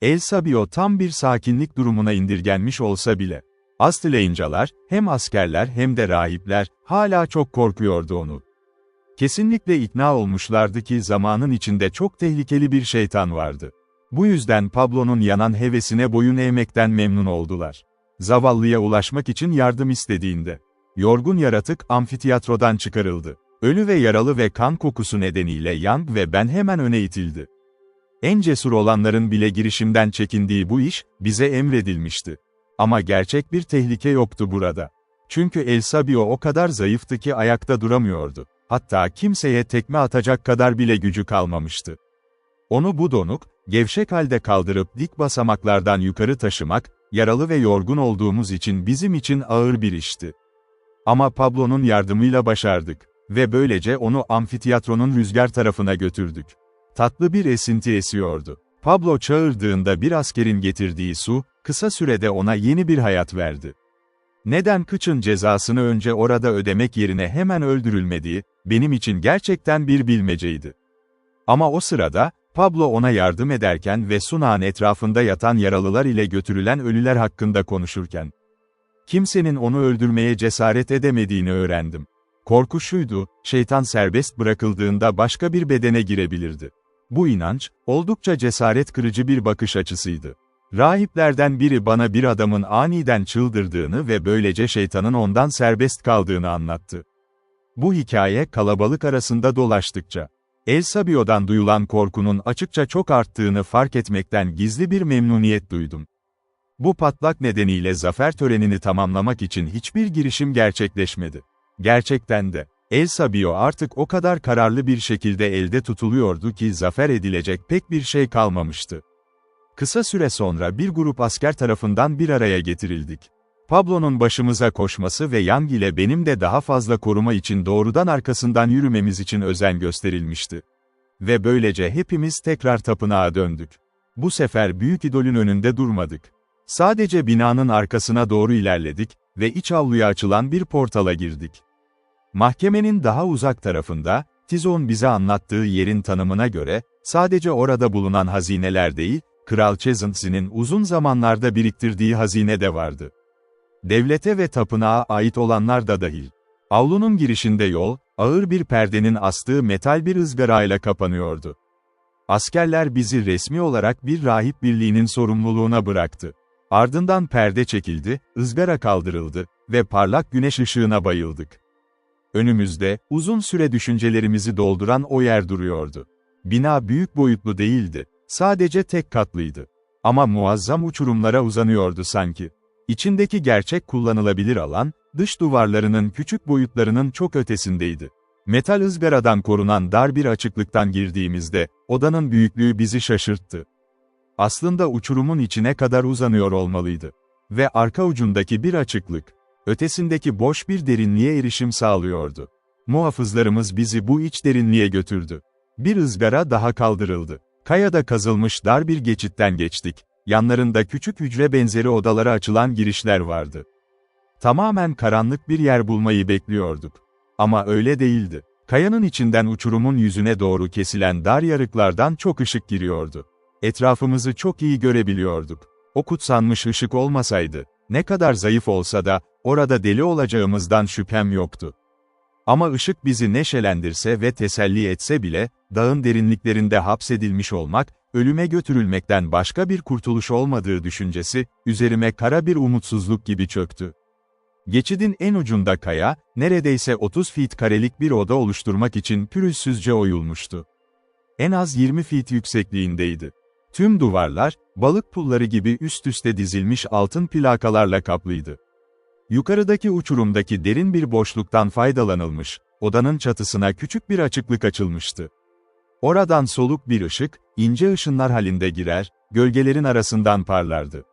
El Sabio tam bir sakinlik durumuna indirgenmiş olsa bile, Astleyncalar, hem askerler hem de rahipler, hala çok korkuyordu onu. Kesinlikle ikna olmuşlardı ki zamanın içinde çok tehlikeli bir şeytan vardı. Bu yüzden Pablo'nun yanan hevesine boyun eğmekten memnun oldular. Zavallıya ulaşmak için yardım istediğinde, yorgun yaratık amfiteyatrodan çıkarıldı. Ölü ve yaralı ve kan kokusu nedeniyle Young ve ben hemen öne itildi. En cesur olanların bile girişimden çekindiği bu iş, bize emredilmişti. Ama gerçek bir tehlike yoktu burada. Çünkü El Sabio o kadar zayıftı ki ayakta duramıyordu. Hatta kimseye tekme atacak kadar bile gücü kalmamıştı. Onu bu donuk, gevşek halde kaldırıp dik basamaklardan yukarı taşımak, yaralı ve yorgun olduğumuz için bizim için ağır bir işti. Ama Pablo'nun yardımıyla başardık ve böylece onu amfiteyatronun rüzgar tarafına götürdük. Tatlı bir esinti esiyordu. Pablo çağırdığında bir askerin getirdiği su, kısa sürede ona yeni bir hayat verdi. Neden kıçın cezasını önce orada ödemek yerine hemen öldürülmediği, benim için gerçekten bir bilmeceydi. Ama o sırada, Pablo ona yardım ederken ve sunağın etrafında yatan yaralılar ile götürülen ölüler hakkında konuşurken, kimsenin onu öldürmeye cesaret edemediğini öğrendim. Korku şuydu, şeytan serbest bırakıldığında başka bir bedene girebilirdi. Bu inanç, oldukça cesaret kırıcı bir bakış açısıydı. Rahiplerden biri bana bir adamın aniden çıldırdığını ve böylece şeytanın ondan serbest kaldığını anlattı. Bu hikaye kalabalık arasında dolaştıkça, El Sabio'dan duyulan korkunun açıkça çok arttığını fark etmekten gizli bir memnuniyet duydum. Bu patlak nedeniyle zafer törenini tamamlamak için hiçbir girişim gerçekleşmedi. Gerçekten de, El Sabio artık o kadar kararlı bir şekilde elde tutuluyordu ki zafer edilecek pek bir şey kalmamıştı. Kısa süre sonra bir grup asker tarafından bir araya getirildik. Pablo'nun başımıza koşması ve Young ile benim de daha fazla koruma için doğrudan arkasından yürümemiz için özen gösterilmişti. Ve böylece hepimiz tekrar tapınağa döndük. Bu sefer büyük idolün önünde durmadık. Sadece binanın arkasına doğru ilerledik ve iç avluya açılan bir portala girdik. Mahkemenin daha uzak tarafında, Tizon bize anlattığı yerin tanımına göre, sadece orada bulunan hazineler değil, Kral Chazantz'in uzun zamanlarda biriktirdiği hazine de vardı. Devlete ve tapınağa ait olanlar da dahil. Avlunun girişinde yol, ağır bir perdenin astığı metal bir ızgarayla kapanıyordu. Askerler bizi resmi olarak bir rahip birliğinin sorumluluğuna bıraktı. Ardından perde çekildi, ızgara kaldırıldı ve parlak güneş ışığına bayıldık. Önümüzde, uzun süre düşüncelerimizi dolduran o yer duruyordu. Bina büyük boyutlu değildi, sadece tek katlıydı. Ama muazzam uçurumlara uzanıyordu sanki. İçindeki gerçek kullanılabilir alan, dış duvarlarının küçük boyutlarının çok ötesindeydi. Metal ızgaradan korunan dar bir açıklıktan girdiğimizde, odanın büyüklüğü bizi şaşırttı. Aslında uçurumun içine kadar uzanıyor olmalıydı. Ve arka ucundaki bir açıklık, ötesindeki boş bir derinliğe erişim sağlıyordu. Muhafızlarımız bizi bu iç derinliğe götürdü. Bir ızgara daha kaldırıldı. Kayada kazılmış dar bir geçitten geçtik. Yanlarında küçük hücre benzeri odalara açılan girişler vardı. Tamamen karanlık bir yer bulmayı bekliyorduk. Ama öyle değildi. Kayanın içinden uçurumun yüzüne doğru kesilen dar yarıklardan çok ışık giriyordu. Etrafımızı çok iyi görebiliyorduk. O kutsanmış ışık olmasaydı, ne kadar zayıf olsa da, orada deli olacağımızdan şüphem yoktu. Ama ışık bizi neşelendirse ve teselli etse bile, dağın derinliklerinde hapsedilmiş olmak, ölüme götürülmekten başka bir kurtuluş olmadığı düşüncesi, üzerime kara bir umutsuzluk gibi çöktü. Geçidin en ucunda kaya, neredeyse 30 feet karelik bir oda oluşturmak için pürüzsüzce oyulmuştu. En az 20 feet yüksekliğindeydi. Tüm duvarlar, balık pulları gibi üst üste dizilmiş altın plakalarla kaplıydı. Yukarıdaki uçurumdaki derin bir boşluktan faydalanılmış, odanın çatısına küçük bir açıklık açılmıştı. Oradan soluk bir ışık, ince ışınlar halinde girer, gölgelerin arasından parlardı.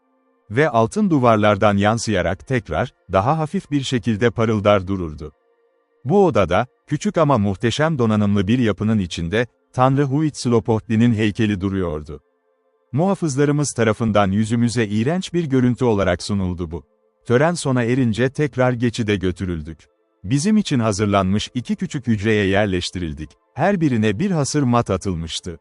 Ve altın duvarlardan yansıyarak tekrar, daha hafif bir şekilde parıldar dururdu. Bu odada, küçük ama muhteşem donanımlı bir yapının içinde, Tanrı Huitzilopochtli'nin heykeli duruyordu. Muhafızlarımız tarafından yüzümüze iğrenç bir görüntü olarak sunuldu bu. Tören sona erince tekrar geçide götürüldük. Bizim için hazırlanmış 2 küçük hücreye yerleştirildik. Her birine bir hasır mat atılmıştı.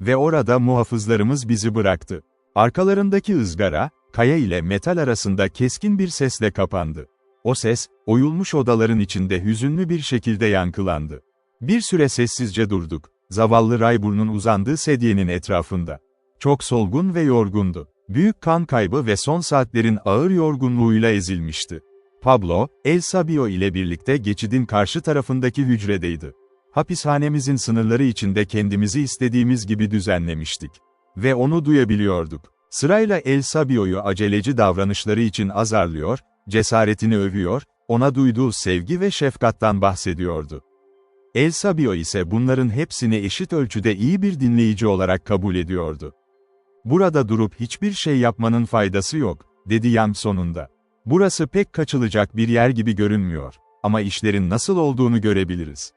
Ve orada muhafızlarımız bizi bıraktı. Arkalarındaki ızgara, kaya ile metal arasında keskin bir sesle kapandı. O ses, oyulmuş odaların içinde hüzünlü bir şekilde yankılandı. Bir süre sessizce durduk. Zavallı Rayburn'un uzandığı sedyenin etrafında. Çok solgun ve yorgundu. Büyük kan kaybı ve son saatlerin ağır yorgunluğuyla ezilmişti. Pablo, El Sabio ile birlikte geçidin karşı tarafındaki hücredeydi. Hapishanemizin sınırları içinde kendimizi istediğimiz gibi düzenlemiştik. Ve onu duyabiliyorduk. Sırayla El Sabio'yu aceleci davranışları için azarlıyor, cesaretini övüyor, ona duyduğu sevgi ve şefkattan bahsediyordu. El Sabio ise bunların hepsini eşit ölçüde iyi bir dinleyici olarak kabul ediyordu. "Burada durup hiçbir şey yapmanın faydası yok," dedi Young sonunda. "Burası pek kaçılacak bir yer gibi görünmüyor. Ama işlerin nasıl olduğunu görebiliriz.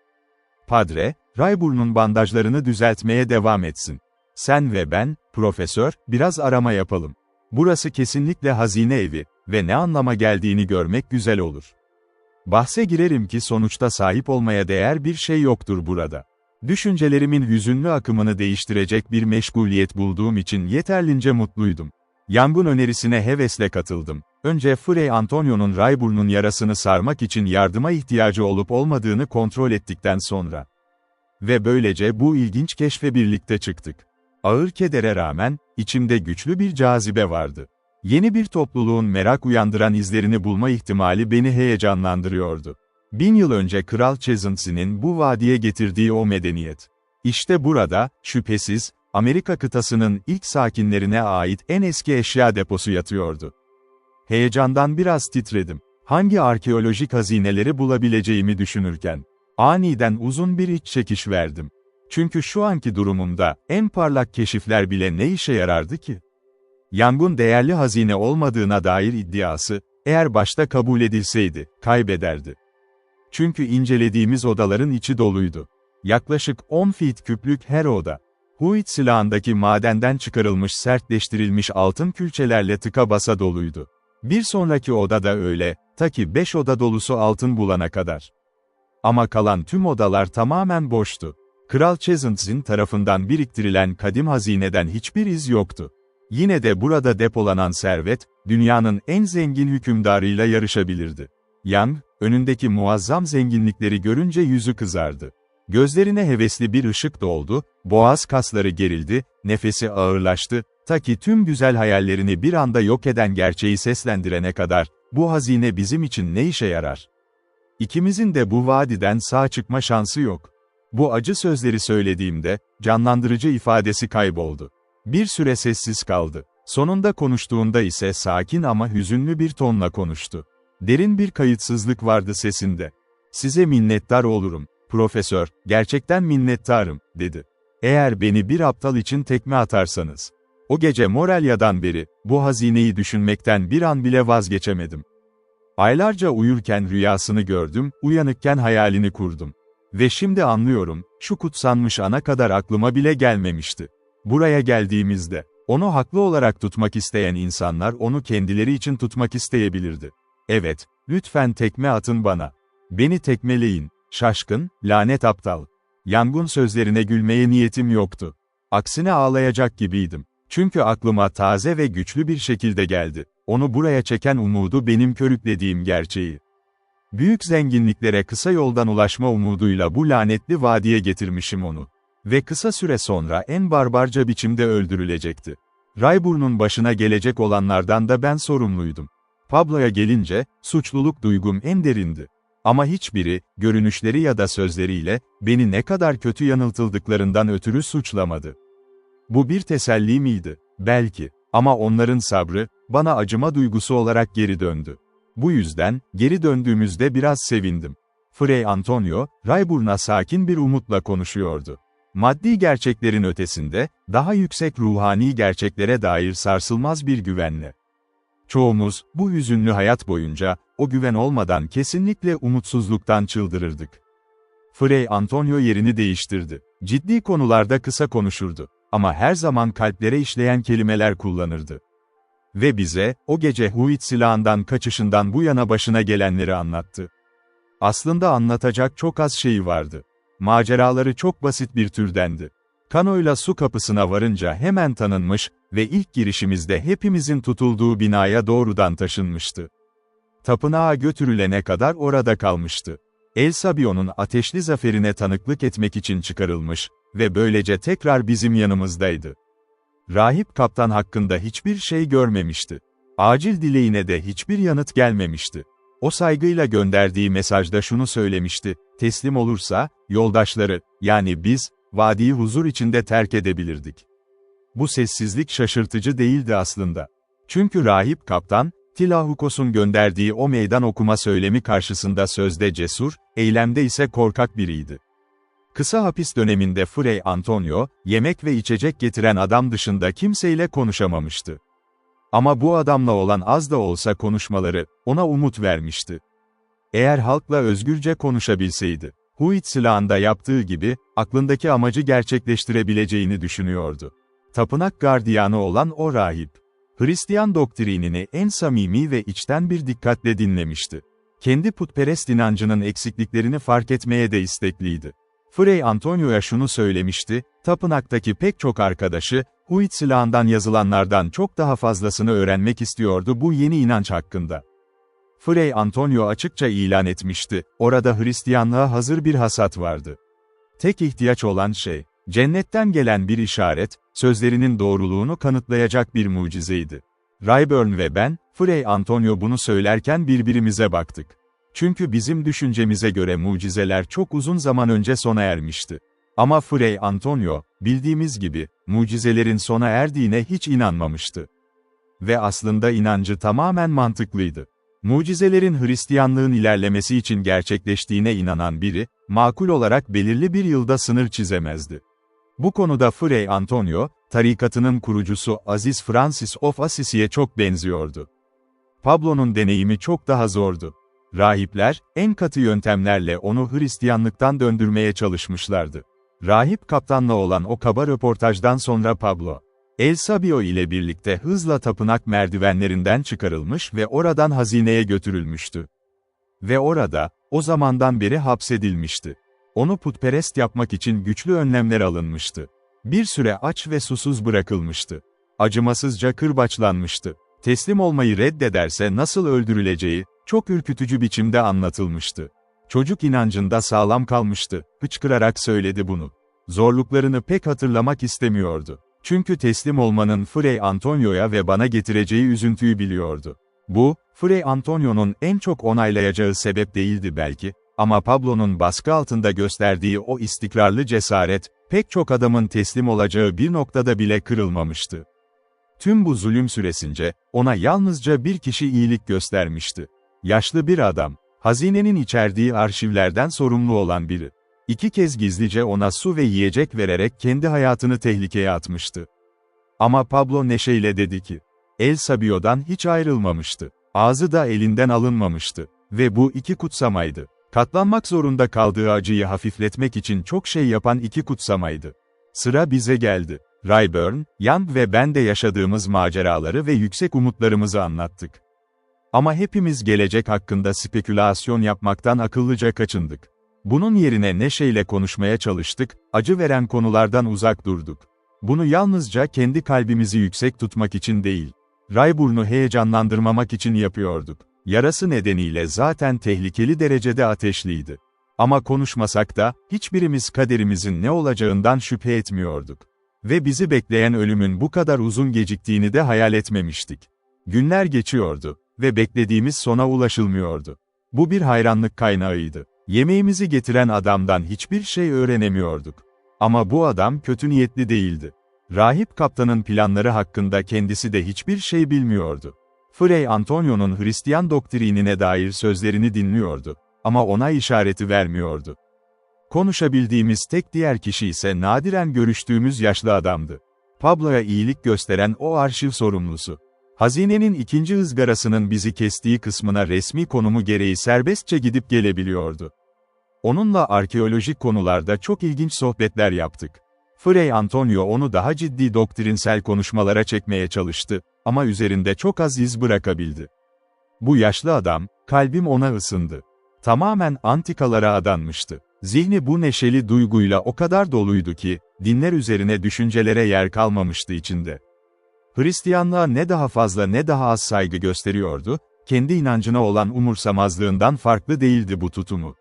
Padre, Rayburn'un bandajlarını düzeltmeye devam etsin. Sen ve ben, profesör, biraz arama yapalım. Burası kesinlikle hazine evi ve ne anlama geldiğini görmek güzel olur. Bahse girerim ki sonuçta sahip olmaya değer bir şey yoktur burada. Düşüncelerimin hüzünlü akımını değiştirecek bir meşguliyet bulduğum için yeterlince mutluydum. Young'un önerisine hevesle katıldım. Önce Fray Antonio'nun Rayburn'un yarasını sarmak için yardıma ihtiyacı olup olmadığını kontrol ettikten sonra. Ve böylece bu ilginç keşfe birlikte çıktık. Ağır kedere rağmen, içimde güçlü bir cazibe vardı. Yeni bir topluluğun merak uyandıran izlerini bulma ihtimali beni heyecanlandırıyordu. 1000 yıl önce Kral Chesnut's'in bu vadiye getirdiği o medeniyet. İşte burada, şüphesiz, Amerika kıtasının ilk sakinlerine ait en eski eşya deposu yatıyordu. Heyecandan biraz titredim. Hangi arkeolojik hazineleri bulabileceğimi düşünürken, aniden uzun bir iç çekiş verdim. Çünkü şu anki durumumda, en parlak keşifler bile ne işe yarardı ki? Young'un değerli hazine olmadığına dair iddiası, eğer başta kabul edilseydi, kaybederdi. Çünkü incelediğimiz odaların içi doluydu. Yaklaşık 10 feet küplük her oda. Huit silahındaki madenden çıkarılmış sertleştirilmiş altın külçelerle tıka basa doluydu. Bir sonraki oda da öyle, ta ki 5 oda dolusu altın bulana kadar. Ama kalan tüm odalar tamamen boştu. Kral Chesnut's'in tarafından biriktirilen kadim hazineden hiçbir iz yoktu. Yine de burada depolanan servet, dünyanın en zengin hükümdarıyla yarışabilirdi. Young, önündeki muazzam zenginlikleri görünce yüzü kızardı. Gözlerine hevesli bir ışık doldu, boğaz kasları gerildi, nefesi ağırlaştı, ta ki tüm güzel hayallerini bir anda yok eden gerçeği seslendirene kadar, bu hazine bizim için ne işe yarar? İkimizin de bu vadiden sağ çıkma şansı yok. Bu acı sözleri söylediğimde, canlandırıcı ifadesi kayboldu. Bir süre sessiz kaldı. Sonunda konuştuğunda ise sakin ama hüzünlü bir tonla konuştu. Derin bir kayıtsızlık vardı sesinde. "Size minnettar olurum, profesör, gerçekten minnettarım," dedi. "Eğer beni bir aptal için tekme atarsanız." O gece Moralya'dan beri, bu hazineyi düşünmekten bir an bile vazgeçemedim. Aylarca uyurken rüyasını gördüm, uyanıkken hayalini kurdum. Ve şimdi anlıyorum, şu kutsanmış ana kadar aklıma bile gelmemişti. Buraya geldiğimizde, onu haklı olarak tutmak isteyen insanlar onu kendileri için tutmak isteyebilirdi. Evet, lütfen tekme atın bana. Beni tekmeleyin, şaşkın, lanet aptal. Young'un sözlerine gülmeye niyetim yoktu. Aksine ağlayacak gibiydim. Çünkü aklıma taze ve güçlü bir şekilde geldi. Onu buraya çeken umudu benim körüklediğim gerçeği. Büyük zenginliklere kısa yoldan ulaşma umuduyla bu lanetli vadiye getirmişim onu. Ve kısa süre sonra en barbarca biçimde öldürülecekti. Rayburn'un başına gelecek olanlardan da ben sorumluydum. Pablo'ya gelince, suçluluk duygum en derindi. Ama hiçbiri, görünüşleri ya da sözleriyle, beni ne kadar kötü yanıltıldıklarından ötürü suçlamadı. Bu bir teselli miydi? Belki. Ama onların sabrı, bana acıma duygusu olarak geri döndü. Bu yüzden, geri döndüğümüzde biraz sevindim. Fray Antonio, Rayburn'a sakin bir umutla konuşuyordu. Maddi gerçeklerin ötesinde, daha yüksek ruhani gerçeklere dair sarsılmaz bir güvenle. Çoğumuz, bu hüzünlü hayat boyunca, o güven olmadan kesinlikle umutsuzluktan çıldırırdık. Fray Antonio yerini değiştirdi. Ciddi konularda kısa konuşurdu. Ama her zaman kalplere işleyen kelimeler kullanırdı. Ve bize, o gece Huit silahından kaçışından bu yana başına gelenleri anlattı. Aslında anlatacak çok az şeyi vardı. Maceraları çok basit bir türdendi. Kanoyla su kapısına varınca hemen tanınmış ve ilk girişimizde hepimizin tutulduğu binaya doğrudan taşınmıştı. Tapınağa götürülene kadar orada kalmıştı. El Sabio'nun ateşli zaferine tanıklık etmek için çıkarılmış ve böylece tekrar bizim yanımızdaydı. Rahip kaptan hakkında hiçbir şey görmemişti. Acil dileğine de hiçbir yanıt gelmemişti. O saygıyla gönderdiği mesajda şunu söylemişti: teslim olursa, yoldaşları, yani biz, vadiyi huzur içinde terk edebilirdik. Bu sessizlik şaşırtıcı değildi aslında. Çünkü rahip kaptan, Tilahukos'un gönderdiği o meydan okuma söylemi karşısında sözde cesur, eylemde ise korkak biriydi. Kısa hapis döneminde Frei Antonio, yemek ve içecek getiren adam dışında kimseyle konuşamamıştı. Ama bu adamla olan az da olsa konuşmaları, ona umut vermişti. Eğer halkla özgürce konuşabilseydi, Huitzilaan'da yaptığı gibi, aklındaki amacı gerçekleştirebileceğini düşünüyordu. Tapınak gardiyanı olan o rahip, Hristiyan doktrinini en samimi ve içten bir dikkatle dinlemişti. Kendi putperest inancının eksikliklerini fark etmeye de istekliydi. Frei Antonio'ya şunu söylemişti: tapınaktaki pek çok arkadaşı, Huitzilaan'dan yazılanlardan çok daha fazlasını öğrenmek istiyordu bu yeni inanç hakkında. Frei Antonio açıkça ilan etmişti, orada Hristiyanlığa hazır bir hasat vardı. Tek ihtiyaç olan şey, cennetten gelen bir işaret, sözlerinin doğruluğunu kanıtlayacak bir mucizeydi. Rayburn ve ben, Frei Antonio bunu söylerken birbirimize baktık. Çünkü bizim düşüncemize göre mucizeler çok uzun zaman önce sona ermişti. Ama Frei Antonio, bildiğimiz gibi, mucizelerin sona erdiğine hiç inanmamıştı. Ve aslında inancı tamamen mantıklıydı. Mucizelerin Hristiyanlığın ilerlemesi için gerçekleştiğine inanan biri, makul olarak belirli bir yılda sınır çizemezdi. Bu konuda Frei Antonio, tarikatının kurucusu Aziz Francis of Assisi'ye çok benziyordu. Pablo'nun deneyimi çok daha zordu. Rahipler, en katı yöntemlerle onu Hristiyanlıktan döndürmeye çalışmışlardı. Rahip kaptanla olan o kaba röportajdan sonra Pablo, El Sabio ile birlikte hızla tapınak merdivenlerinden çıkarılmış ve oradan hazineye götürülmüştü. Ve orada, o zamandan beri hapsedilmişti. Onu putperest yapmak için güçlü önlemler alınmıştı. Bir süre aç ve susuz bırakılmıştı. Acımasızca kırbaçlanmıştı. Teslim olmayı reddederse nasıl öldürüleceği, çok ürkütücü biçimde anlatılmıştı. Çocuk inancında sağlam kalmıştı, hıçkırarak söyledi bunu. Zorluklarını pek hatırlamak istemiyordu. Çünkü teslim olmanın Frei Antonio'ya ve bana getireceği üzüntüyü biliyordu. Bu, Frei Antonio'nun en çok onaylayacağı sebep değildi belki, ama Pablo'nun baskı altında gösterdiği o istikrarlı cesaret, pek çok adamın teslim olacağı bir noktada bile kırılmamıştı. Tüm bu zulüm süresince, ona yalnızca bir kişi iyilik göstermişti. Yaşlı bir adam, hazinenin içerdiği arşivlerden sorumlu olan biri. 2 kez gizlice ona su ve yiyecek vererek kendi hayatını tehlikeye atmıştı. Ama Pablo neşeyle dedi ki, El Sabio'dan hiç ayrılmamıştı. Ağzı da elinden alınmamıştı. Ve bu 2 kutsamaydı. Katlanmak zorunda kaldığı acıyı hafifletmek için çok şey yapan 2 kutsamaydı. Sıra bize geldi. Rayburn, Young ve ben de yaşadığımız maceraları ve yüksek umutlarımızı anlattık. Ama hepimiz gelecek hakkında spekülasyon yapmaktan akıllıca kaçındık. Bunun yerine neşeyle konuşmaya çalıştık, acı veren konulardan uzak durduk. Bunu yalnızca kendi kalbimizi yüksek tutmak için değil, Rayburn'u heyecanlandırmamak için yapıyorduk. Yarası nedeniyle zaten tehlikeli derecede ateşliydi. Ama konuşmasak da, hiçbirimiz kaderimizin ne olacağından şüphe etmiyorduk. Ve bizi bekleyen ölümün bu kadar uzun geciktiğini de hayal etmemiştik. Günler geçiyordu ve beklediğimiz sona ulaşılmıyordu. Bu bir hayranlık kaynağıydı. Yemeğimizi getiren adamdan hiçbir şey öğrenemiyorduk. Ama bu adam kötü niyetli değildi. Rahip kaptanın planları hakkında kendisi de hiçbir şey bilmiyordu. Frei Antonio'nun Hristiyan doktrinine dair sözlerini dinliyordu. Ama ona işareti vermiyordu. Konuşabildiğimiz tek diğer kişi ise nadiren görüştüğümüz yaşlı adamdı. Pablo'ya iyilik gösteren o arşiv sorumlusu. Hazinenin 2. ızgarasının bizi kestiği kısmına resmi konumu gereği serbestçe gidip gelebiliyordu. Onunla arkeolojik konularda çok ilginç sohbetler yaptık. Frei Antonio onu daha ciddi doktrinsel konuşmalara çekmeye çalıştı, ama üzerinde çok az iz bırakabildi. Bu yaşlı adam, kalbim ona ısındı. Tamamen antikalara adanmıştı. Zihni bu neşeli duyguyla o kadar doluydu ki, dinler üzerine düşüncelere yer kalmamıştı içinde. Hristiyanlığa ne daha fazla ne daha az saygı gösteriyordu, kendi inancına olan umursamazlığından farklı değildi bu tutumu.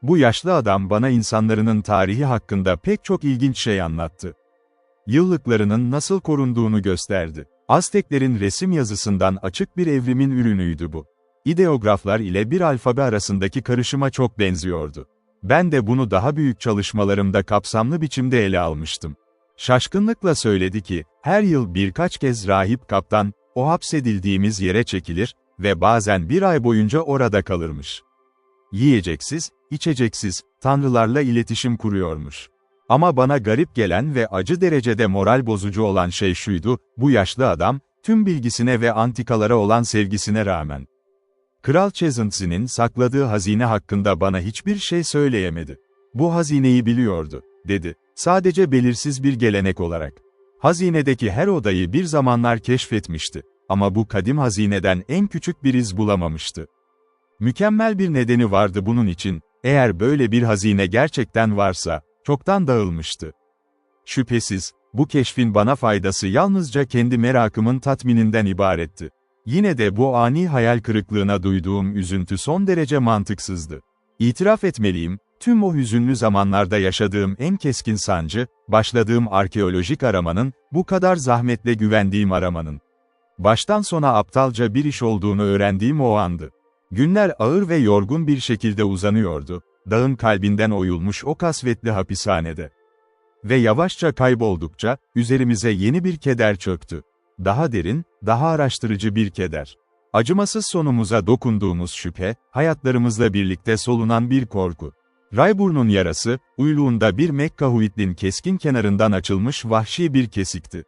Bu yaşlı adam bana insanların tarihi hakkında pek çok ilginç şey anlattı. Yıllıklarının nasıl korunduğunu gösterdi. Azteklerin resim yazısından açık bir evrimin ürünüydü bu. İdeograflar ile bir alfabe arasındaki karışıma çok benziyordu. Ben de bunu daha büyük çalışmalarımda kapsamlı biçimde ele almıştım. Şaşkınlıkla söyledi ki, her yıl birkaç kez rahip kaptan, o hapsedildiğimiz yere çekilir ve bazen bir ay boyunca orada kalırmış. Yiyeceksiz, içeceksiz, tanrılarla iletişim kuruyormuş. Ama bana garip gelen ve acı derecede moral bozucu olan şey şuydu, bu yaşlı adam, tüm bilgisine ve antikalara olan sevgisine rağmen, Kral Chazantzi'nin sakladığı hazine hakkında bana hiçbir şey söyleyemedi. Bu hazineyi biliyordu, dedi. Sadece belirsiz bir gelenek olarak. Hazinedeki her odayı bir zamanlar keşfetmişti. Ama bu kadim hazineden en küçük bir iz bulamamıştı. Mükemmel bir nedeni vardı bunun için, eğer böyle bir hazine gerçekten varsa, çoktan dağılmıştı. Şüphesiz, bu keşfin bana faydası yalnızca kendi merakımın tatmininden ibaretti. Yine de bu ani hayal kırıklığına duyduğum üzüntü son derece mantıksızdı. İtiraf etmeliyim, tüm o hüzünlü zamanlarda yaşadığım en keskin sancı, başladığım arkeolojik aramanın, bu kadar zahmetle güvendiğim aramanın, baştan sona aptalca bir iş olduğunu öğrendiğim o andı. Günler ağır ve yorgun bir şekilde uzanıyordu, dağın kalbinden oyulmuş o kasvetli hapishanede. Ve yavaşça kayboldukça, üzerimize yeni bir keder çöktü. Daha derin, daha araştırıcı bir keder. Acımasız sonumuza dokunduğumuz şüphe, hayatlarımızla birlikte solunan bir korku. Rayburn'un yarası, uyluğunda bir Mekkahuitlin keskin kenarından açılmış vahşi bir kesikti.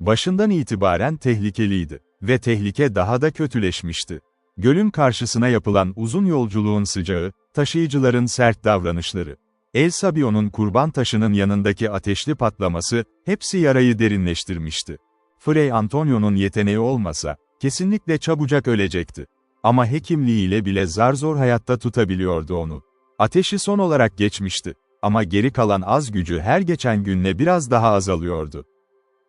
Başından itibaren tehlikeliydi. Ve tehlike daha da kötüleşmişti. Gölün karşısına yapılan uzun yolculuğun sıcağı, taşıyıcıların sert davranışları, El Sabio'nun kurban taşının yanındaki ateşli patlaması, hepsi yarayı derinleştirmişti. Fray Antonio'nun yeteneği olmasa, kesinlikle çabucak ölecekti. Ama hekimliğiyle bile zar zor hayatta tutabiliyordu onu. Ateşi son olarak geçmişti. Ama geri kalan az gücü her geçen günle biraz daha azalıyordu.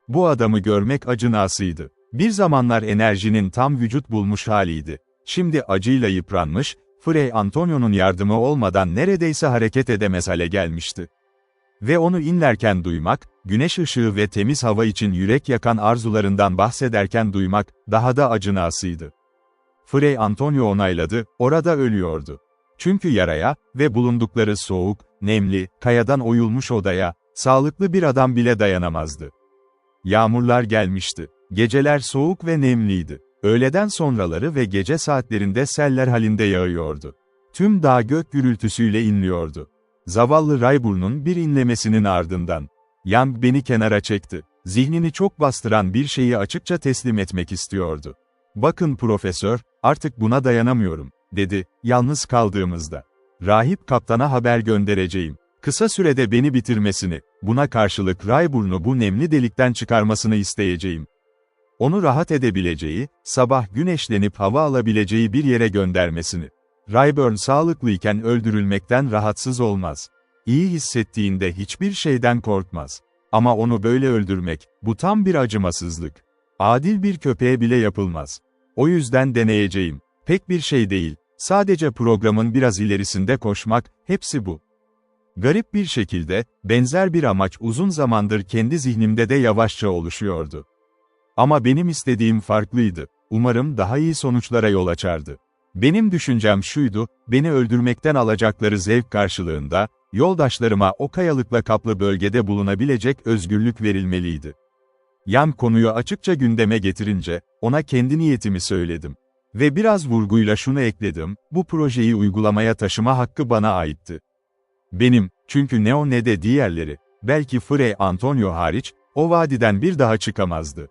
Bu adamı görmek acınasıydı. Bir zamanlar enerjinin tam vücut bulmuş haliydi. Şimdi acıyla yıpranmış, Fray Antonio'nun yardımı olmadan neredeyse hareket edemez hale gelmişti. Ve onu inlerken duymak, güneş ışığı ve temiz hava için yürek yakan arzularından bahsederken duymak, daha da acınasıydı. Fray Antonio onayladı, orada ölüyordu. Çünkü yaraya ve bulundukları soğuk, nemli, kayadan oyulmuş odaya, sağlıklı bir adam bile dayanamazdı. Yağmurlar gelmişti. Geceler soğuk ve nemliydi. Öğleden sonraları ve gece saatlerinde seller halinde yağıyordu. Tüm dağ gök gürültüsüyle inliyordu. Zavallı Rayburn'un bir inlemesinin ardından, Young beni kenara çekti. Zihnini çok bastıran bir şeyi açıkça teslim etmek istiyordu. "Bakın profesör, artık buna dayanamıyorum," dedi, yalnız kaldığımızda. "Rahip kaptana haber göndereceğim. Kısa sürede beni bitirmesini, buna karşılık Rayburn'u bu nemli delikten çıkarmasını isteyeceğim. Onu rahat edebileceği, sabah güneşlenip hava alabileceği bir yere göndermesini. Rayburn sağlıklıyken öldürülmekten rahatsız olmaz. İyi hissettiğinde hiçbir şeyden korkmaz. Ama onu böyle öldürmek, bu tam bir acımasızlık. Adil bir köpeğe bile yapılmaz. O yüzden deneyeceğim. Pek bir şey değil, sadece programın biraz ilerisinde koşmak, hepsi bu." Garip bir şekilde, benzer bir amaç uzun zamandır kendi zihnimde de yavaşça oluşuyordu. Ama benim istediğim farklıydı. Umarım daha iyi sonuçlara yol açardı. Benim düşüncem şuydu, beni öldürmekten alacakları zevk karşılığında, yoldaşlarıma o kayalıkla kaplı bölgede bulunabilecek özgürlük verilmeliydi. Yan konuyu açıkça gündeme getirince, ona kendi niyetimi söyledim. Ve biraz vurguyla şunu ekledim, bu projeyi uygulamaya taşıma hakkı bana aitti. Benim, çünkü ne o ne de diğerleri, belki Fray Antonio hariç, o vadiden bir daha çıkamazdı.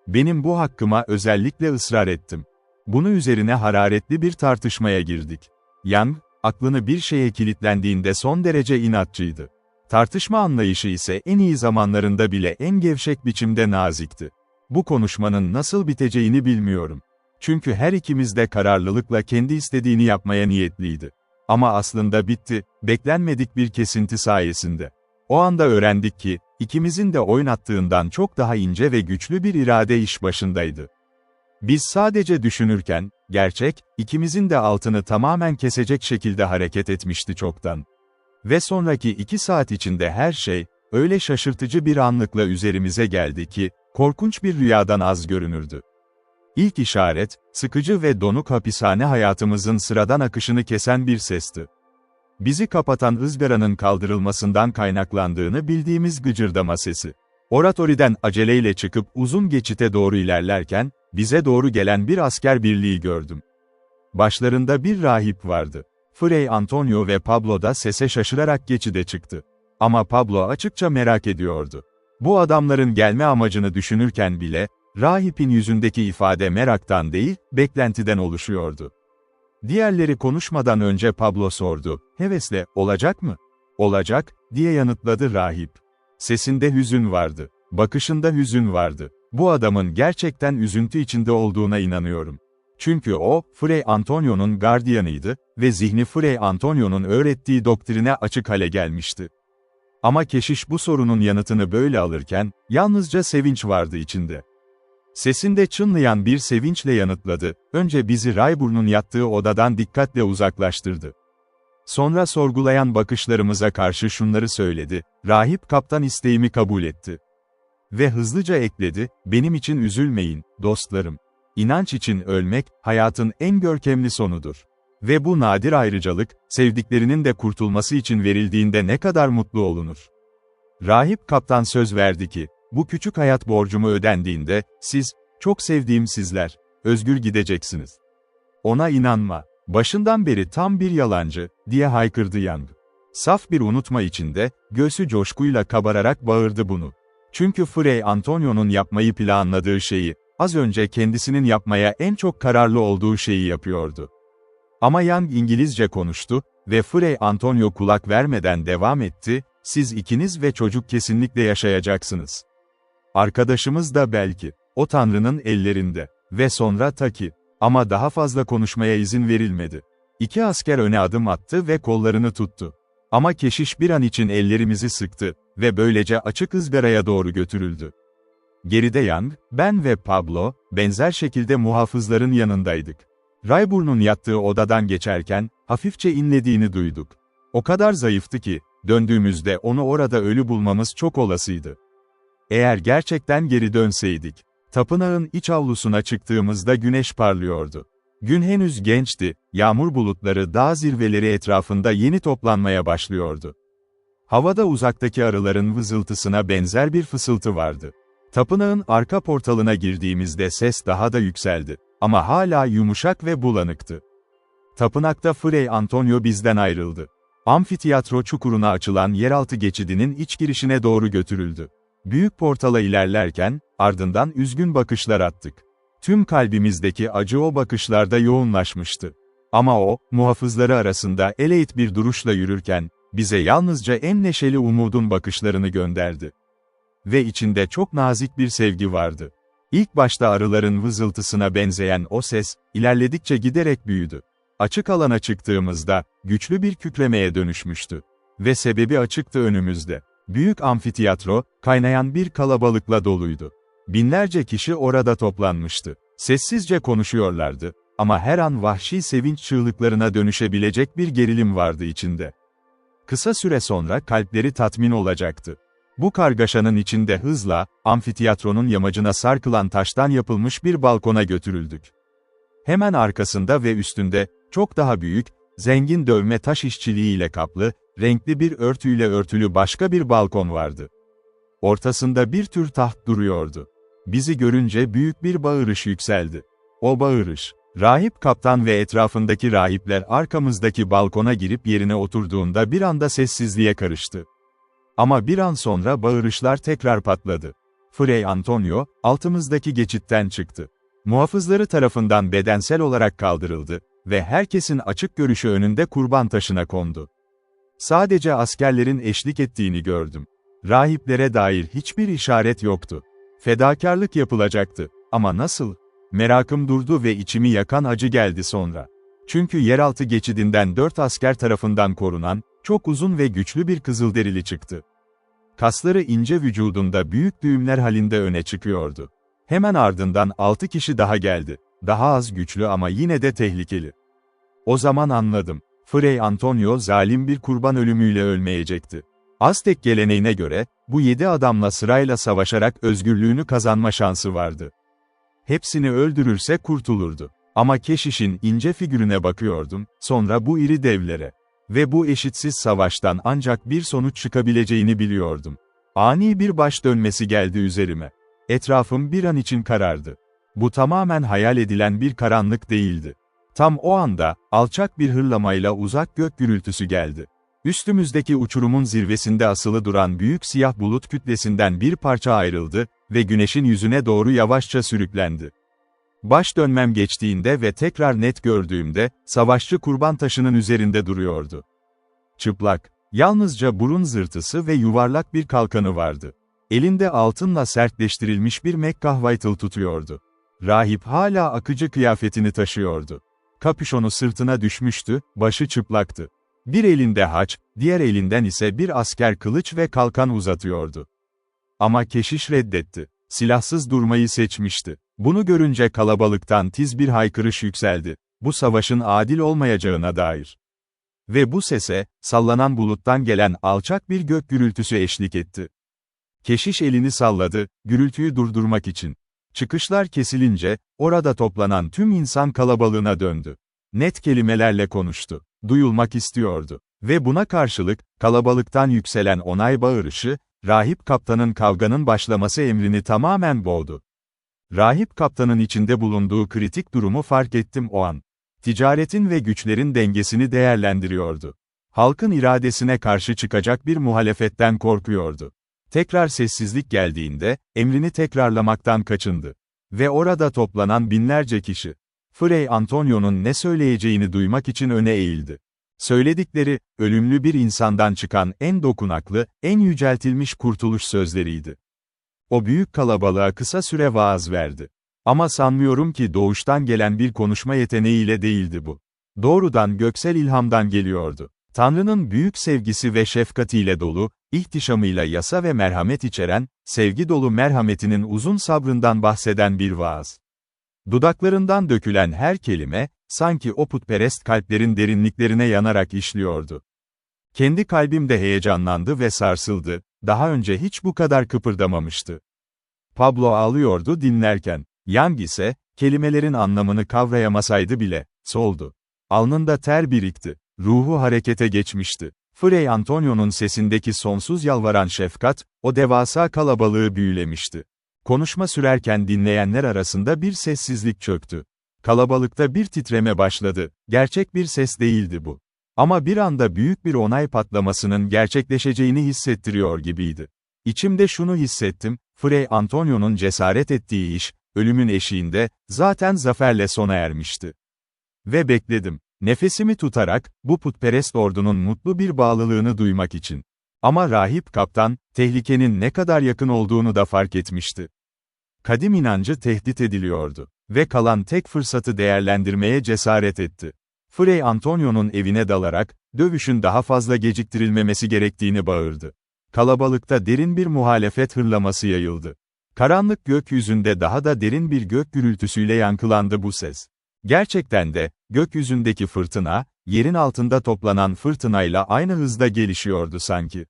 Benim bu hakkıma özellikle ısrar ettim. Bunun üzerine hararetli bir tartışmaya girdik. Young, aklını bir şeye kilitlendiğinde son derece inatçıydı. Tartışma anlayışı ise en iyi zamanlarında bile en gevşek biçimde nazikti. Bu konuşmanın nasıl biteceğini bilmiyorum. Çünkü her ikimiz de kararlılıkla kendi istediğini yapmaya niyetliydi. Ama aslında bitti, beklenmedik bir kesinti sayesinde. O anda öğrendik ki, ikimizin de oynattığından çok daha ince ve güçlü bir irade iş başındaydı. Biz sadece düşünürken, gerçek, ikimizin de altını tamamen kesecek şekilde hareket etmişti çoktan. Ve sonraki 2 saat içinde her şey, öyle şaşırtıcı bir anlıkla üzerimize geldi ki, korkunç bir rüyadan az görünürdü. İlk işaret, sıkıcı ve donuk hapishane hayatımızın sıradan akışını kesen bir sesti. Bizi kapatan ızgaranın kaldırılmasından kaynaklandığını bildiğimiz gıcırdama sesi. Oratoriden aceleyle çıkıp uzun geçite doğru ilerlerken, bize doğru gelen bir asker birliği gördüm. Başlarında bir rahip vardı. Fray Antonio ve Pablo da sese şaşırarak geçide çıktı. Ama Pablo açıkça merak ediyordu. Bu adamların gelme amacını düşünürken bile, rahipin yüzündeki ifade meraktan değil, beklentiden oluşuyordu. Diğerleri konuşmadan önce Pablo sordu, hevesle, olacak mı? Olacak, diye yanıtladı rahip. Sesinde hüzün vardı, bakışında hüzün vardı. Bu adamın gerçekten üzüntü içinde olduğuna inanıyorum. Çünkü o, Fray Antonio'nun gardiyanıydı ve zihni Fray Antonio'nun öğrettiği doktrine açık hale gelmişti. Ama keşiş bu sorunun yanıtını böyle alırken, yalnızca sevinç vardı içinde. Sesinde çınlayan bir sevinçle yanıtladı, önce bizi Rayburn'un yattığı odadan dikkatle uzaklaştırdı. Sonra sorgulayan bakışlarımıza karşı şunları söyledi, rahip kaptan isteğimi kabul etti. Ve hızlıca ekledi, benim için üzülmeyin, dostlarım. İnanç için ölmek, hayatın en görkemli sonudur. Ve bu nadir ayrıcalık, sevdiklerinin de kurtulması için verildiğinde ne kadar mutlu olunur. Rahip kaptan söz verdi ki, bu küçük hayat borcumu ödendiğinde, siz, çok sevdiğim sizler, özgür gideceksiniz. Ona inanma, başından beri tam bir yalancı, diye haykırdı Young. Saf bir unutma içinde, göğsü coşkuyla kabararak bağırdı bunu. Çünkü Fray Antonio'nun yapmayı planladığı şeyi, az önce kendisinin yapmaya en çok kararlı olduğu şeyi yapıyordu. Ama Young İngilizce konuştu ve Fray Antonio kulak vermeden devam etti, siz ikiniz ve çocuk kesinlikle yaşayacaksınız. Arkadaşımız da belki, o Tanrı'nın ellerinde ve sonra Taki. Ama daha fazla konuşmaya izin verilmedi. 2 asker öne adım attı ve kollarını tuttu. Ama keşiş bir an için ellerimizi sıktı ve böylece açık ızgaraya doğru götürüldü. Geride Young, ben ve Pablo, benzer şekilde muhafızların yanındaydık. Rayburn'un yattığı odadan geçerken, hafifçe inlediğini duyduk. O kadar zayıftı ki, döndüğümüzde onu orada ölü bulmamız çok olasıydı. Eğer gerçekten geri dönseydik, tapınağın iç avlusuna çıktığımızda güneş parlıyordu. Gün henüz gençti, yağmur bulutları dağ zirveleri etrafında yeni toplanmaya başlıyordu. Havada uzaktaki arıların vızıltısına benzer bir fısıltı vardı. Tapınağın arka portalına girdiğimizde ses daha da yükseldi. Ama hala yumuşak ve bulanıktı. Tapınakta Fray Antonio bizden ayrıldı. Amfiteyatro çukuruna açılan yeraltı geçidinin iç girişine doğru götürüldü. Büyük portala ilerlerken, ardından üzgün bakışlar attık. Tüm kalbimizdeki acı o bakışlarda yoğunlaşmıştı. Ama o, muhafızları arasında eleyit bir duruşla yürürken, bize yalnızca en neşeli umudun bakışlarını gönderdi. Ve içinde çok nazik bir sevgi vardı. İlk başta arıların vızıltısına benzeyen o ses, ilerledikçe giderek büyüdü. Açık alana çıktığımızda, güçlü bir kükremeye dönüşmüştü. Ve sebebi açıktı önümüzde. Büyük amfiteyatro, kaynayan bir kalabalıkla doluydu. Binlerce kişi orada toplanmıştı. Sessizce konuşuyorlardı. Ama her an vahşi sevinç çığlıklarına dönüşebilecek bir gerilim vardı içinde. Kısa süre sonra kalpleri tatmin olacaktı. Bu kargaşanın içinde hızla, amfiteyatronun yamacına sarkılan taştan yapılmış bir balkona götürüldük. Hemen arkasında ve üstünde, çok daha büyük, zengin dövme taş işçiliğiyle kaplı, renkli bir örtüyle örtülü başka bir balkon vardı. Ortasında bir tür taht duruyordu. Bizi görünce büyük bir bağırış yükseldi. O bağırış, rahip kaptan ve etrafındaki rahipler arkamızdaki balkona girip yerine oturduğunda bir anda sessizliğe karıştı. Ama bir an sonra bağırışlar tekrar patladı. Fray Antonio, altımızdaki geçitten çıktı. Muhafızları tarafından bedensel olarak kaldırıldı ve herkesin açık görüşü önünde kurban taşına kondu. Sadece askerlerin eşlik ettiğini gördüm. Rahiplere dair hiçbir işaret yoktu. Fedakarlık yapılacaktı. Ama nasıl? Merakım durdu ve içimi yakan acı geldi sonra. Çünkü yeraltı geçidinden 4 asker tarafından korunan, çok uzun ve güçlü bir kızılderili çıktı. Kasları ince vücudunda büyük düğümler halinde öne çıkıyordu. Hemen ardından 6 kişi daha geldi. Daha az güçlü ama yine de tehlikeli. O zaman anladım. Fray Antonio zalim bir kurban ölümüyle ölmeyecekti. Aztek geleneğine göre, bu 7 adamla sırayla savaşarak özgürlüğünü kazanma şansı vardı. Hepsini öldürürse kurtulurdu. Ama Keşiş'in ince figürüne bakıyordum, sonra bu iri devlere. Ve bu eşitsiz savaştan ancak bir sonuç çıkabileceğini biliyordum. Ani bir baş dönmesi geldi üzerime. Etrafım bir an için karardı. Bu tamamen hayal edilen bir karanlık değildi. Tam o anda, alçak bir hırlamayla uzak gök gürültüsü geldi. Üstümüzdeki uçurumun zirvesinde asılı duran büyük siyah bulut kütlesinden bir parça ayrıldı ve güneşin yüzüne doğru yavaşça sürüklendi. Baş dönmem geçtiğinde ve tekrar net gördüğümde, savaşçı kurban taşının üzerinde duruyordu. Çıplak, yalnızca burun zırtısı ve yuvarlak bir kalkanı vardı. Elinde altınla sertleştirilmiş bir mekkahvaytıl tutuyordu. Rahip hala akıcı kıyafetini taşıyordu. Kapüşonu sırtına düşmüştü, başı çıplaktı. Bir elinde haç, diğer elinden ise bir asker kılıç ve kalkan uzatıyordu. Ama keşiş reddetti. Silahsız durmayı seçmişti. Bunu görünce kalabalıktan tiz bir haykırış yükseldi. Bu savaşın adil olmayacağına dair. Ve bu sese, sallanan buluttan gelen alçak bir gök gürültüsü eşlik etti. Keşiş elini salladı, gürültüyü durdurmak için. Çıkışlar kesilince, orada toplanan tüm insan kalabalığına döndü. Net kelimelerle konuştu. Duyulmak istiyordu. Ve buna karşılık, kalabalıktan yükselen onay bağırışı, rahip kaptanın kavganın başlaması emrini tamamen boğdu. Rahip kaptanın içinde bulunduğu kritik durumu fark ettim o an. Ticaretin ve güçlerin dengesini değerlendiriyordu. Halkın iradesine karşı çıkacak bir muhalefetten korkuyordu. Tekrar sessizlik geldiğinde, emrini tekrarlamaktan kaçındı. Ve orada toplanan binlerce kişi, Fray Antonio'nun ne söyleyeceğini duymak için öne eğildi. Söyledikleri, ölümlü bir insandan çıkan en dokunaklı, en yüceltilmiş kurtuluş sözleriydi. O büyük kalabalığa kısa süre vaaz verdi. Ama sanmıyorum ki doğuştan gelen bir konuşma yeteneğiyle değildi bu. Doğrudan göksel ilhamdan geliyordu. Tanrı'nın büyük sevgisi ve şefkatiyle dolu, ihtişamıyla yasa ve merhamet içeren, sevgi dolu merhametinin uzun sabrından bahseden bir vaaz. Dudaklarından dökülen her kelime, sanki o putperest kalplerin derinliklerine yanarak işliyordu. Kendi kalbim de heyecanlandı ve sarsıldı, daha önce hiç bu kadar kıpırdamamıştı. Pablo ağlıyordu dinlerken, Yang ise, kelimelerin anlamını kavrayamasaydı bile, soldu. Alnında ter birikti, ruhu harekete geçmişti. Fray Antonio'nun sesindeki sonsuz yalvaran şefkat, o devasa kalabalığı büyülemişti. Konuşma sürerken dinleyenler arasında bir sessizlik çöktü. Kalabalıkta bir titreme başladı, gerçek bir ses değildi bu. Ama bir anda büyük bir onay patlamasının gerçekleşeceğini hissettiriyor gibiydi. İçimde şunu hissettim, Fray Antonio'nun cesaret ettiği iş, ölümün eşiğinde, zaten zaferle sona ermişti. Ve bekledim, nefesimi tutarak, bu putperest ordunun mutlu bir bağlılığını duymak için. Ama rahip kaptan, tehlikenin ne kadar yakın olduğunu da fark etmişti. Kadim inancı tehdit ediliyordu. Ve kalan tek fırsatı değerlendirmeye cesaret etti. Fray Antonio'nun evine dalarak, dövüşün daha fazla geciktirilmemesi gerektiğini bağırdı. Kalabalıkta derin bir muhalefet hırlaması yayıldı. Karanlık gökyüzünde daha da derin bir gök gürültüsüyle yankılandı bu ses. Gerçekten de, gökyüzündeki fırtına, yerin altında toplanan fırtınayla aynı hızda gelişiyordu sanki.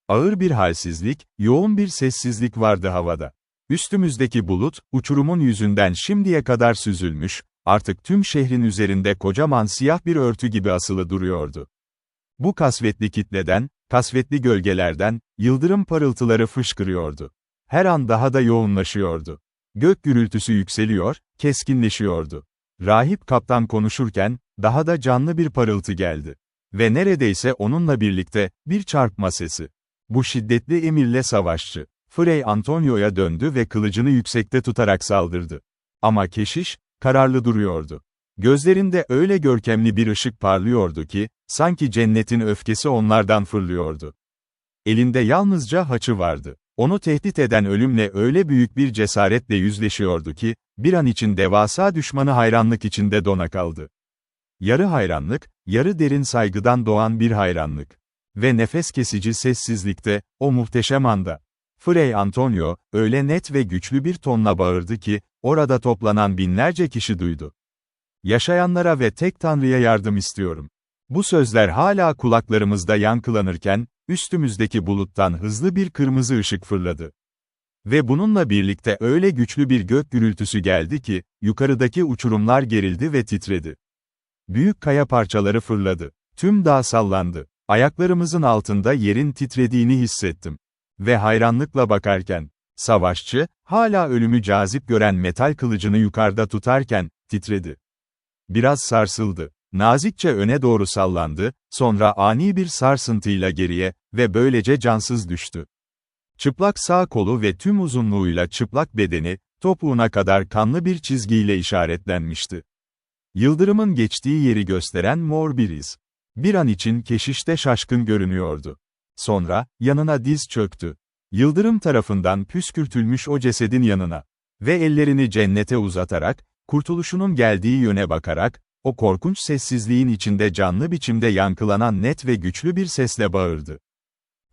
Ağır bir halsizlik, yoğun bir sessizlik vardı havada. Üstümüzdeki bulut, uçurumun yüzünden şimdiye kadar süzülmüş, artık tüm şehrin üzerinde kocaman siyah bir örtü gibi asılı duruyordu. Bu kasvetli kitleden, kasvetli gölgelerden, yıldırım parıltıları fışkırıyordu. Her an daha da yoğunlaşıyordu. Gök gürültüsü yükseliyor, keskinleşiyordu. Rahip kaptan konuşurken, daha da canlı bir parıltı geldi. Ve neredeyse onunla birlikte, bir çarpma sesi. Bu şiddetli emirle savaşçı, Fray Antonio'ya döndü ve kılıcını yüksekte tutarak saldırdı. Ama keşiş, kararlı duruyordu. Gözlerinde öyle görkemli bir ışık parlıyordu ki, sanki cennetin öfkesi onlardan fırlıyordu. Elinde yalnızca haçı vardı. Onu tehdit eden ölümle öyle büyük bir cesaretle yüzleşiyordu ki, bir an için devasa düşmanı hayranlık içinde dona kaldı. Yarı hayranlık, yarı derin saygıdan doğan bir hayranlık. Ve nefes kesici sessizlikte, o muhteşem anda, Frei Antonio, öyle net ve güçlü bir tonla bağırdı ki, orada toplanan binlerce kişi duydu. Yaşayanlara ve tek Tanrı'ya yardım istiyorum. Bu sözler hala kulaklarımızda yankılanırken, üstümüzdeki buluttan hızlı bir kırmızı ışık fırladı. Ve bununla birlikte öyle güçlü bir gök gürültüsü geldi ki, yukarıdaki uçurumlar gerildi ve titredi. Büyük kaya parçaları fırladı. Tüm dağ sallandı. Ayaklarımızın altında yerin titrediğini hissettim. Ve hayranlıkla bakarken, savaşçı, hala ölümü cazip gören metal kılıcını yukarıda tutarken, titredi. Biraz sarsıldı. Nazikçe öne doğru sallandı, sonra ani bir sarsıntıyla geriye ve böylece cansız düştü. Çıplak sağ kolu ve tüm uzunluğuyla çıplak bedeni, topuğuna kadar kanlı bir çizgiyle işaretlenmişti. Yıldırımın geçtiği yeri gösteren mor bir iz. Bir an için keşişte şaşkın görünüyordu. Sonra, yanına diz çöktü. Yıldırım tarafından püskürtülmüş o cesedin yanına. Ve ellerini cennete uzatarak, kurtuluşunun geldiği yöne bakarak, o korkunç sessizliğin içinde canlı biçimde yankılanan net ve güçlü bir sesle bağırdı.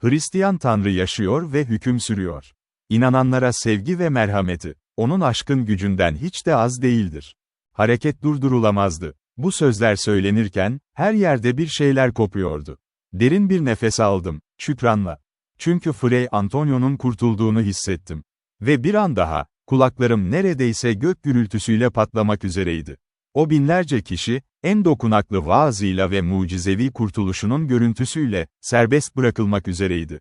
Hristiyan Tanrı yaşıyor ve hüküm sürüyor. İnananlara sevgi ve merhameti, onun aşkın gücünden hiç de az değildir. Hareket durdurulamazdı. Bu sözler söylenirken, her yerde bir şeyler kopuyordu. Derin bir nefes aldım, şükranla. Çünkü Frei Antonio'nun kurtulduğunu hissettim. Ve bir an daha, kulaklarım neredeyse gök gürültüsüyle patlamak üzereydi. O binlerce kişi, en dokunaklı vaazıyla ve mucizevi kurtuluşunun görüntüsüyle, serbest bırakılmak üzereydi.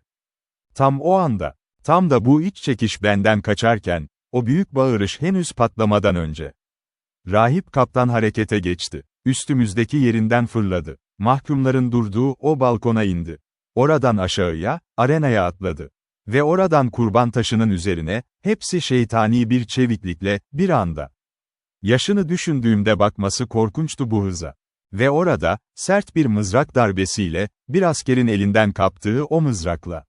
Tam o anda, tam da bu iç çekiş benden kaçarken, o büyük bağırış henüz patlamadan önce. Rahip kaptan harekete geçti. Üstümüzdeki yerinden fırladı. Mahkumların durduğu o balkona indi. Oradan aşağıya, arenaya atladı. Ve oradan kurban taşının üzerine, hepsi şeytani bir çeviklikle, bir anda. Yaşını düşündüğümde bakması korkunçtu bu hıza. Ve orada, sert bir mızrak darbesiyle, bir askerin elinden kaptığı o mızrakla.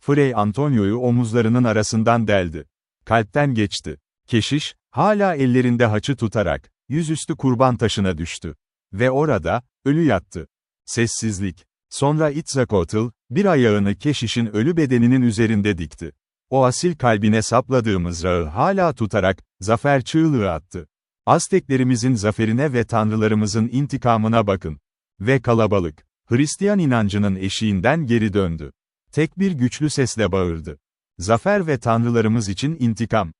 Frei Antonio'yu omuzlarının arasından deldi. Kalpten geçti. Keşiş, hala ellerinde haçı tutarak, yüzüstü kurban taşına düştü. Ve orada, ölü yattı. Sessizlik. Sonra Itzcoatl, bir ayağını keşişin ölü bedeninin üzerinde dikti. O asil kalbine sapladığı mızrağı hala tutarak, zafer çığlığı attı. Azteklerimizin zaferine ve tanrılarımızın intikamına bakın. Ve kalabalık, Hristiyan inancının eşiğinden geri döndü. Tek bir güçlü sesle bağırdı. Zafer ve tanrılarımız için intikam.